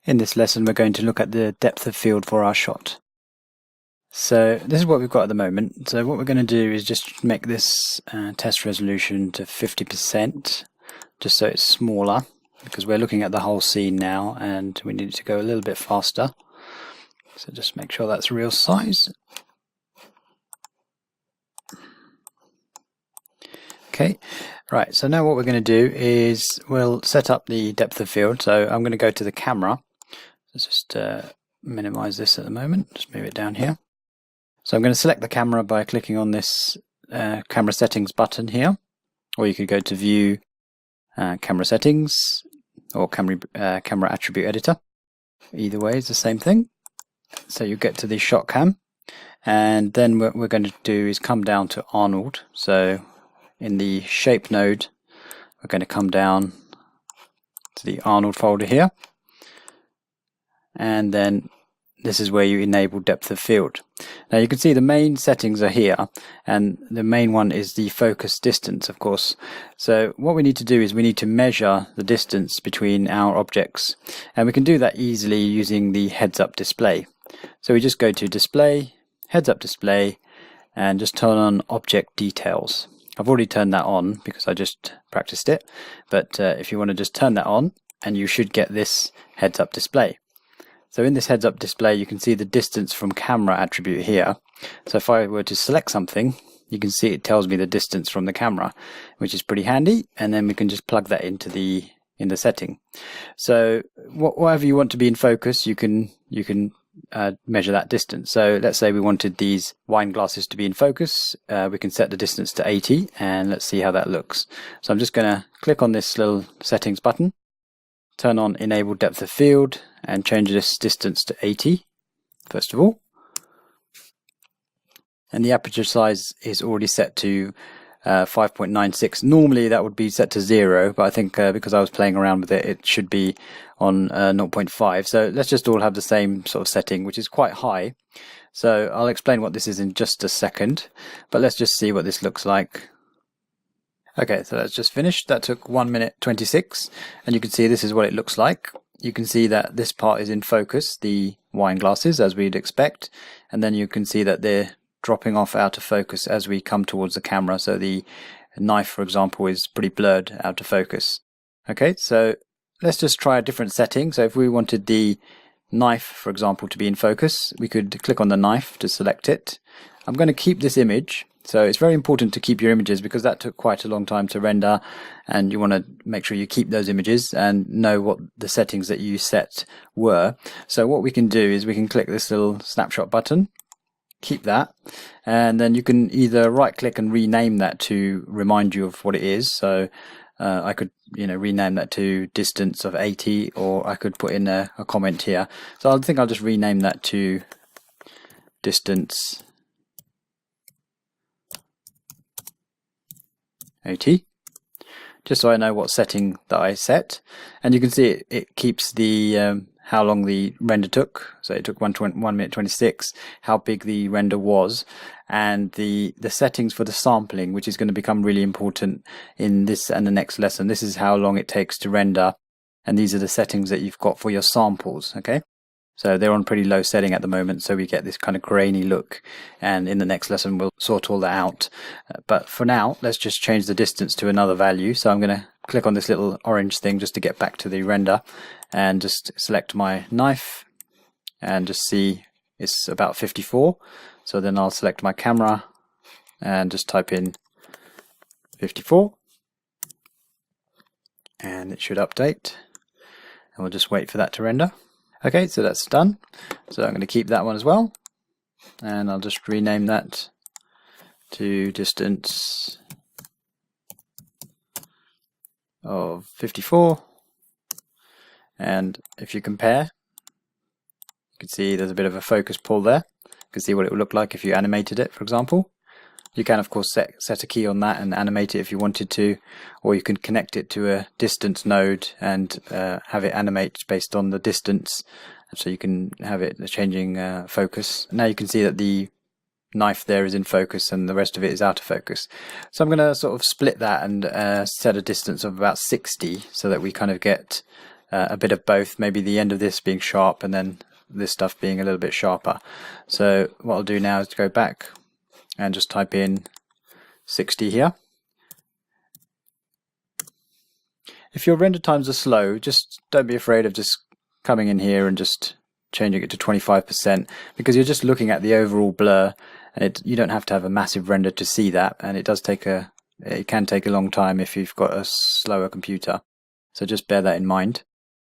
In this lesson we're going to look at the depth of field for our shot. So this is what we've got at the moment. So what we're going to do is just make this test resolution to 50%, just so it's smaller, because we're looking at the whole scene now and we need it to go a little bit faster. So just make sure that's real size. Okay, right, so now what we're going to do is we'll set up the depth of field. So I'm going to go to the camera. Let's just minimize this at the moment, just move it down here. So I'm going to select the camera by clicking on this camera settings button here, or you could go to view camera settings or camera attribute editor. Either way is the same thing. So you get to the shot cam, and then what we're going to do is come down to Arnold. So in the shape node we're going to come down to the Arnold folder here, and then this is where you enable depth of field. Now you can see the main settings are here, and the main one is the focus distance, of course. So what we need to do is we need to measure the distance between our objects, and we can do that easily using the heads-up display. So we just go to display, heads-up display, and just turn on object details. I've already turned that on because I just practiced it, but if you want to just turn that on, and you should get this heads-up display. So in this heads-up display you can see the distance from camera attribute here. So if I were to select something, you can see it tells me the distance from the camera, which is pretty handy, and then we can just plug that into the setting. So whatever you want to be in focus, you can measure that distance. So let's say we wanted these wine glasses to be in focus. We can set the distance to 80, and let's see how that looks. So I'm just going to click on this little settings button, turn on enable depth of field, and change this distance to 80 first of all. And the aperture size is already set to 5.96. Normally that would be set to 0, but I think because I was playing around with it, it should be on 0.5. So let's just all have the same sort of setting, which is quite high. So I'll explain what this is in just a second, but let's just see what this looks like. Okay, so that's just finished. That took 1 minute 26, and you can see this is what it looks like. You can see that this part is in focus, the wine glasses, as we'd expect, and then you can see that they're dropping off out of focus as we come towards the camera. So the knife, for example, is pretty blurred out of focus. Okay, so let's just try a different setting. So if we wanted the knife, for example, to be in focus, we could click on the knife to select it. I'm going to keep this image. So it's very important to keep your images because that took quite a long time to render, and you want to make sure you keep those images and know what the settings that you set were. So what we can do is we can click this little snapshot button, keep that, and then you can either right click and rename that to remind you of what it is. So I could rename that to distance of 80, or I could put in a comment here. So I think I'll just rename that to distance 80, just so I know what setting that I set. And you can see it keeps the how long the render took. So it took 1 minute 26, how big the render was, and the settings for the sampling, which is going to become really important in this and the next lesson. This is how long it takes to render, and these are the settings that you've got for your samples. Okay, so they're on pretty low setting at the moment, so we get this kind of grainy look, and in the next lesson we'll sort all that out. But for now, let's just change the distance to another value. So I'm going to click on this little orange thing just to get back to the render, and just select my knife and just see it's about 54. So then I'll select my camera and just type in 54, and it should update, and we'll just wait for that to render. Okay, so that's done. So I'm going to keep that one as well, and I'll just rename that to distance of 54. And if you compare, you can see there's a bit of a focus pull there. You can see what it would look like if you animated it, for example. You can of course set a key on that and animate it if you wanted to, or you can connect it to a distance node and have it animate based on the distance, so you can have it changing focus. Now you can see that the knife there is in focus and the rest of it is out of focus. So I'm going to sort of split that and set a distance of about 60 so that we kind of get a bit of both, maybe the end of this being sharp and then this stuff being a little bit sharper. So what I'll do now is go back and just type in 60 here. If your render times are slow, just don't be afraid of just coming in here and just changing it to 25%, because you're just looking at the overall blur, and you don't have to have a massive render to see that, and it can take a long time if you've got a slower computer. So just bear that in mind.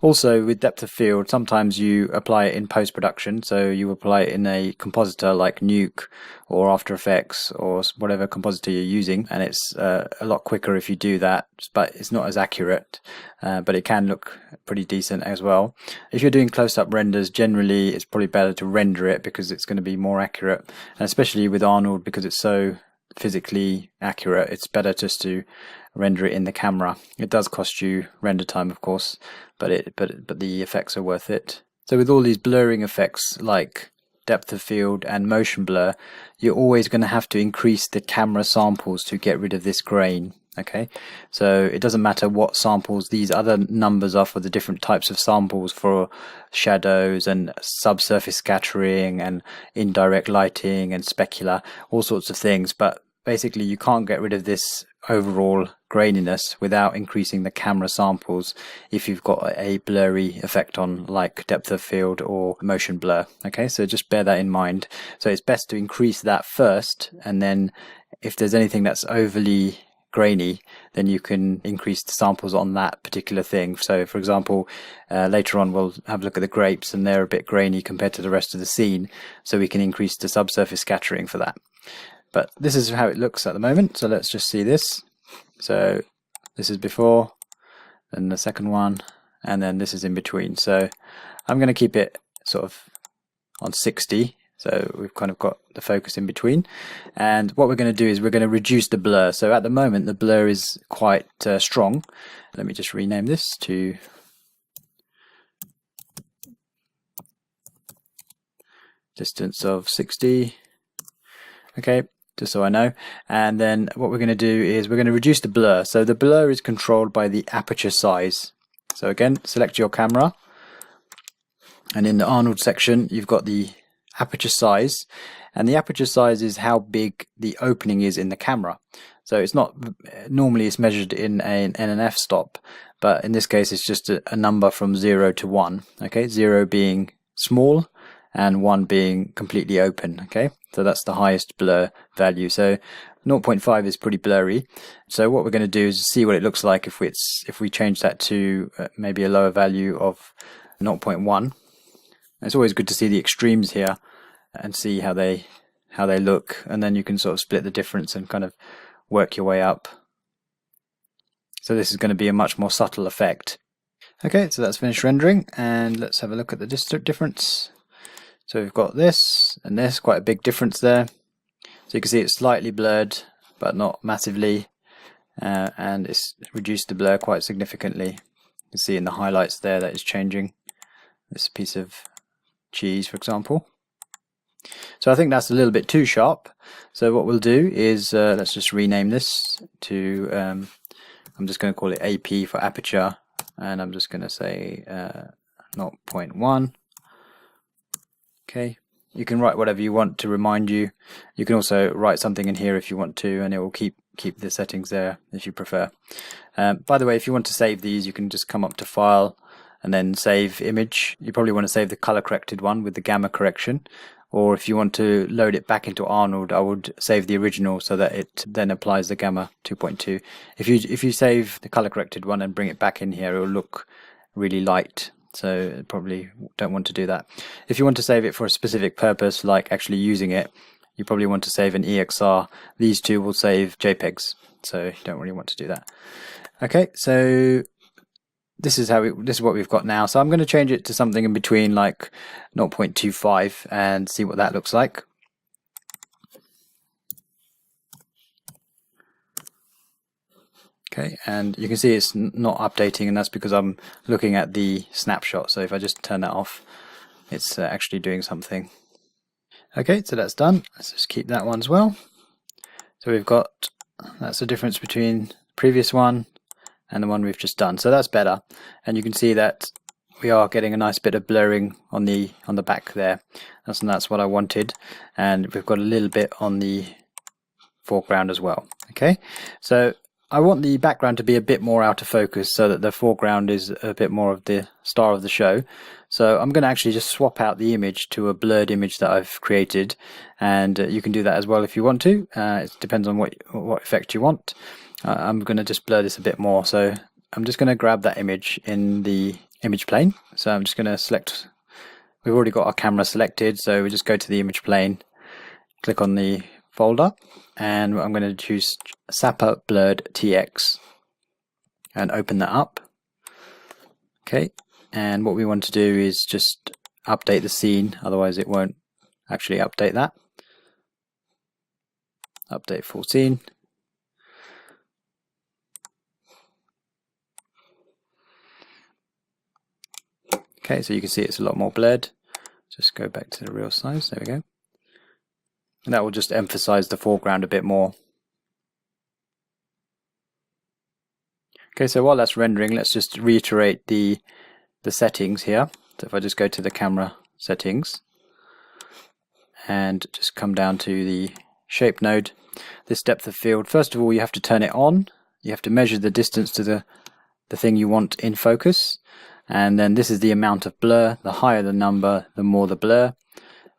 Also, with depth of field, sometimes you apply it in post-production, so you apply it in a compositor like Nuke or After Effects or whatever compositor you're using, and it's a lot quicker if you do that, but it's not as accurate, but it can look pretty decent as well. If you're doing close-up renders, generally it's probably better to render it because it's going to be more accurate, and especially with Arnold, because it's so physically accurate, it's better just to render it in the camera. It does cost you render time, of course, but the effects are worth it. So with all these blurring effects like depth of field and motion blur, you're always going to have to increase the camera samples to get rid of this grain. Okay, so it doesn't matter what samples, these other numbers are for the different types of samples for shadows and subsurface scattering and indirect lighting and specular, all sorts of things, but basically you can't get rid of this overall graininess without increasing the camera samples if you've got a blurry effect on, like depth of field or motion blur. Okay, so just bear that in mind. So it's best to increase that first, and then if there's anything that's overly grainy, then you can increase the samples on that particular thing. So for example, later on we'll have a look at the grapes, and they're a bit grainy compared to the rest of the scene, so we can increase the subsurface scattering for that. But this is how it looks at the moment, so let's just see this. So this is before, then the second one, and then this is in between. So I'm going to keep it sort of on 60, so we've kind of got the focus in between. And what we're going to do is we're going to reduce the blur. So at the moment the blur is quite strong. Let me just rename this to distance of 60. Okay, just so I know. And then what we're going to do is we're going to reduce the blur. So the blur is controlled by the aperture size. So again, select your camera, and in the Arnold section you've got the aperture size, and the aperture size is how big the opening is in the camera. So it's not, normally it's measured in an f-stop, but in this case it's just a number from 0 to 1. Okay, 0 being small and 1 being completely open. Okay, so that's the highest blur value. So 0.5 is pretty blurry. So what we're going to do is see what it looks like if we change that to maybe a lower value of 0.1. It's always good to see the extremes here and see how they look, and then you can sort of split the difference and kind of work your way up. So this is going to be a much more subtle effect. Okay, so that's finished rendering, and let's have a look at the difference. So we've got this and this, quite a big difference there. So you can see it's slightly blurred, but not massively, and it's reduced the blur quite significantly. You can see in the highlights there that it's changing. This piece of cheese, for example. So I think that's a little bit too sharp. So what we'll do is let's just rename this to, I'm just going to call it AP for aperture, and I'm just going to say 0.1. Okay, you can write whatever you want to remind you. You can also write something in here if you want to, and it will keep the settings there if you prefer. By the way, if you want to save these, you can just come up to File and then Save Image. You probably want to save the color corrected one with the gamma correction, or if you want to load it back into Arnold, I would save the original so that it then applies the gamma 2.2. If you save the color corrected one and bring it back in here, it will look really light. So probably don't want to do that. If you want to save it for a specific purpose, like actually using it, you probably want to save an EXR. These two will save JPEGs, so you don't really want to do that. Okay, so this is what we've got now. So I'm going to change it to something in between, like 0.25, and see what that looks like. Okay, and you can see it's not updating, and that's because I'm looking at the snapshot. So if I just turn that off, it's actually doing something. Okay, so that's done. Let's just keep that one as well. So we've got, that's the difference between the previous one and the one we've just done. So that's better, and you can see that we are getting a nice bit of blurring on the back there. That's what I wanted, and we've got a little bit on the foreground as well. Okay, so I want the background to be a bit more out of focus so that the foreground is a bit more of the star of the show. So I'm going to actually just swap out the image to a blurred image that I've created, and you can do that as well if you want to. It depends on what effect you want. I'm going to just blur this a bit more, so I'm just going to grab that image in the image plane. So I'm just going to select, we've already got our camera selected, so we just go to the image plane, click on the folder, and I'm going to choose Sapper Blurred TX and open that up. Okay, and what we want to do is just update the scene, otherwise it won't actually update that. Update full scene. Okay, so you can see it's a lot more blurred. Just go back to the real size, there we go. And that will just emphasize the foreground a bit more. Okay, so while that's rendering, let's just reiterate the settings here. So if I just go to the camera settings and just come down to the shape node, this depth of field, first of all you have to turn it on. You have to measure the distance to the thing you want in focus, and then this is the amount of blur. The higher the number, the more the blur.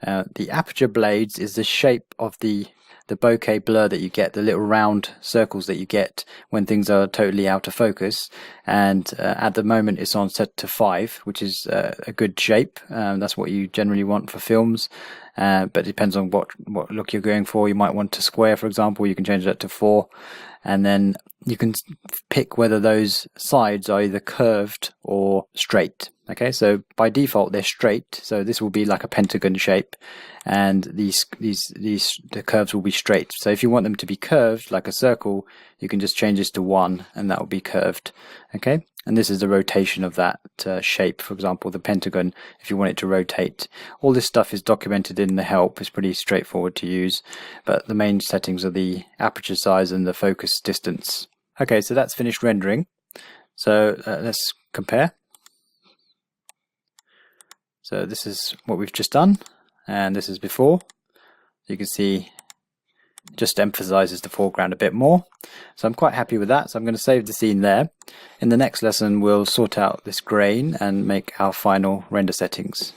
The aperture blades is the shape of the bokeh blur that you get, the little round circles that you get when things are totally out of focus, and at the moment it's on set to 5, which is a good shape. That's what you generally want for films, but it depends on what look you're going for. You might want to square, for example. You can change that to 4, and then you can pick whether those sides are either curved or straight. Okay, so by default they're straight, so this will be like a pentagon shape, and the curves will be straight. So if you want them to be curved like a circle, you can just change this to 1 and that will be curved. Okay, and this is the rotation of that shape. For example, the pentagon, if you want it to rotate. All this stuff is documented in the help. It's pretty straightforward to use, but the main settings are the aperture size and the focus distance. Okay, so that's finished rendering. So let's compare. So this is what we've just done, and this is before. You can see it just emphasizes the foreground a bit more. So I'm quite happy with that, so I'm going to save the scene there. In the next lesson we'll sort out this grain and make our final render settings.